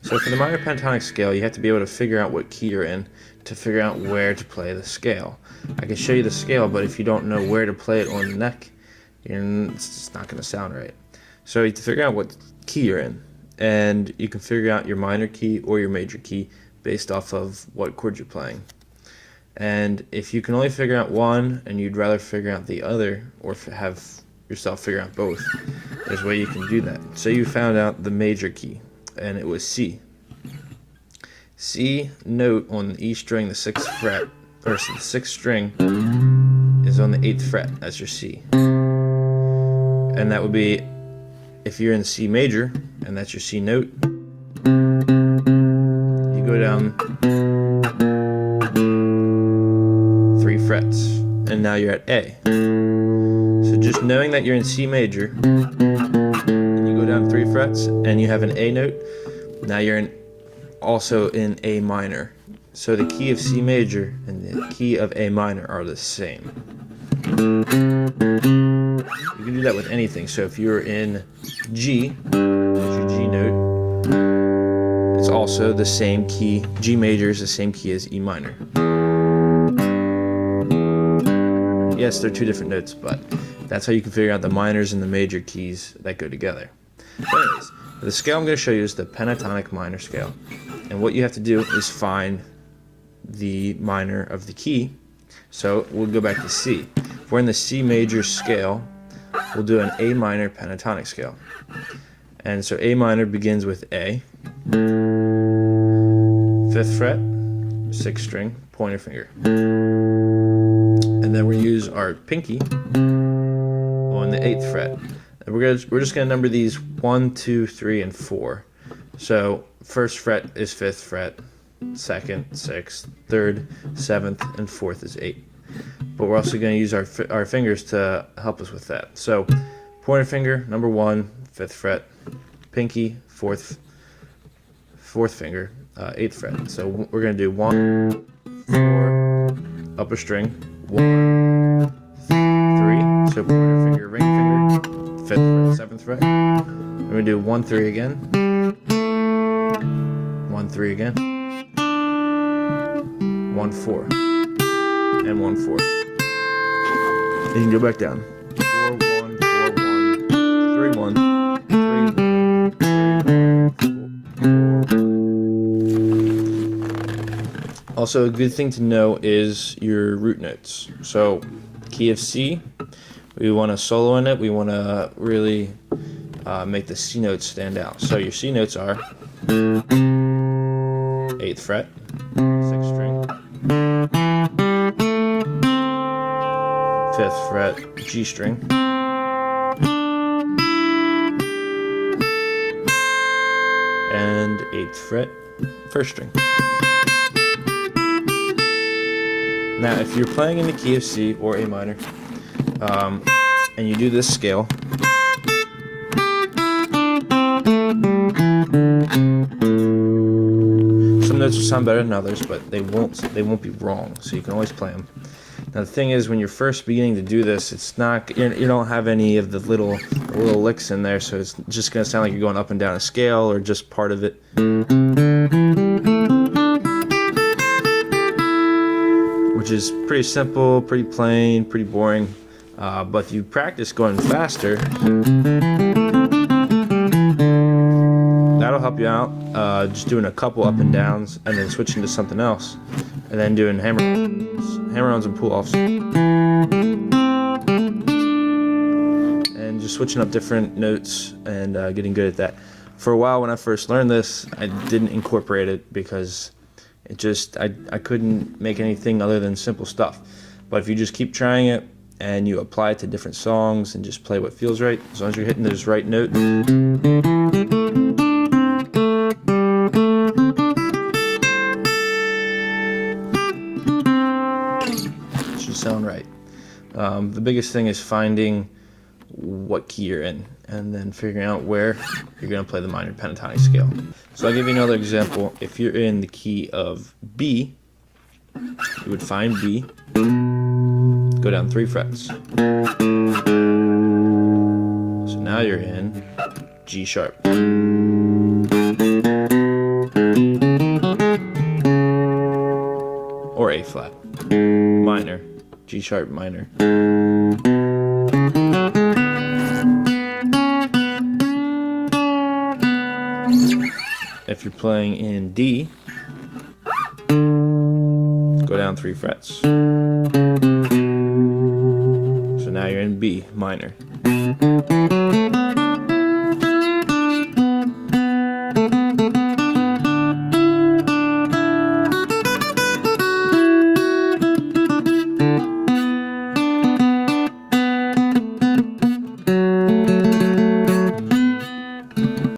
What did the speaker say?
So for the minor pentatonic scale, you have to be able to figure out what key you're in to figure out where to play the scale. I can show you the scale, but if you don't know where to play it on the neck, it's just not going to sound right. So you have to figure out what key you're in, and you can figure out your minor key or your major key based off of what chord you're playing. And if you can only figure out one and you'd rather figure out the other, or have yourself figure out both, there's a way you can do that. So you found out the major key, and it was C. C note on the E string, the 6th fret, or the 6th string, is on the 8th fret. That's your C. And that would be, if you're in C major, and that's your C note, you go down 3 frets, and now you're at A. So just knowing that you're in C major, and you go down 3 frets, and you have an A note, now you're also in A minor. So the key of C major and the key of A minor are the same. You can do that with anything. So if you're in G, that's your G note, it's also the same key. G major is the same key as E minor. Yes, they're 2 different notes, but that's how you can figure out the minors and the major keys that go together. Anyways, the scale I'm going to show you is the pentatonic minor scale. And what you have to do is find the minor of the key. So we'll go back to C. If we're in the C major scale, we'll do an A minor pentatonic scale. And so A minor begins with A, 5th fret, 6th string, pointer finger. And then we use our pinky on the 8th fret. And we're just going to number these 1, 2, 3, and 4. So 1st fret is 5th fret, 2nd, 6th, 3rd, 7th, and 4th is 8. But we're also going to use our fingers to help us with that. So pointer finger, number 1, 5th fret, pinky, 4th finger, 8th fret. So we're going to do 1, 4, upper string, 1, 3. So pointer finger, ring finger, 5th fret, 7th fret. We're going to do 1, 3 again. 1, 3 again, 1, 4, and 1, 4. Then you can go back down. 4, 1, 4, 1, 3, 1, 3, 1. Also, a good thing to know is your root notes. So, key of C, we want to solo in it. We want to really make the C notes stand out. So your C notes are 8th fret, 6th string, 5th fret, G string, and 8th fret, 1st string. Now if you're playing in the key of C or A minor, and you do this scale, some notes will sound better than others, but they won't be wrong, so you can always play them. Now the thing is, when you're first beginning to do this, it's not, you don't have any of the little licks in there, so it's just going to sound like you're going up and down a scale or just part of it. Which is pretty simple, pretty plain, pretty boring, but if you practice going faster, that'll help you out. Just doing a couple up and downs and then switching to something else, and then doing hammer-ons and pull-offs, and just switching up different notes and getting good at that. For a while when I first learned this, I didn't incorporate it because it just I couldn't make anything other than simple stuff. But if you just keep trying it and you apply it to different songs and just play what feels right. As long as you're hitting those right notes. It should sound right. The biggest thing is finding what key you're in and then figuring out where you're going to play the minor pentatonic scale. So I'll give you another example. If you're in the key of B, you would find B, go down 3 frets. So now you're in G sharp. Or A flat, minor, G sharp minor. If you're playing in D, go down 3 frets. So now you're in B minor.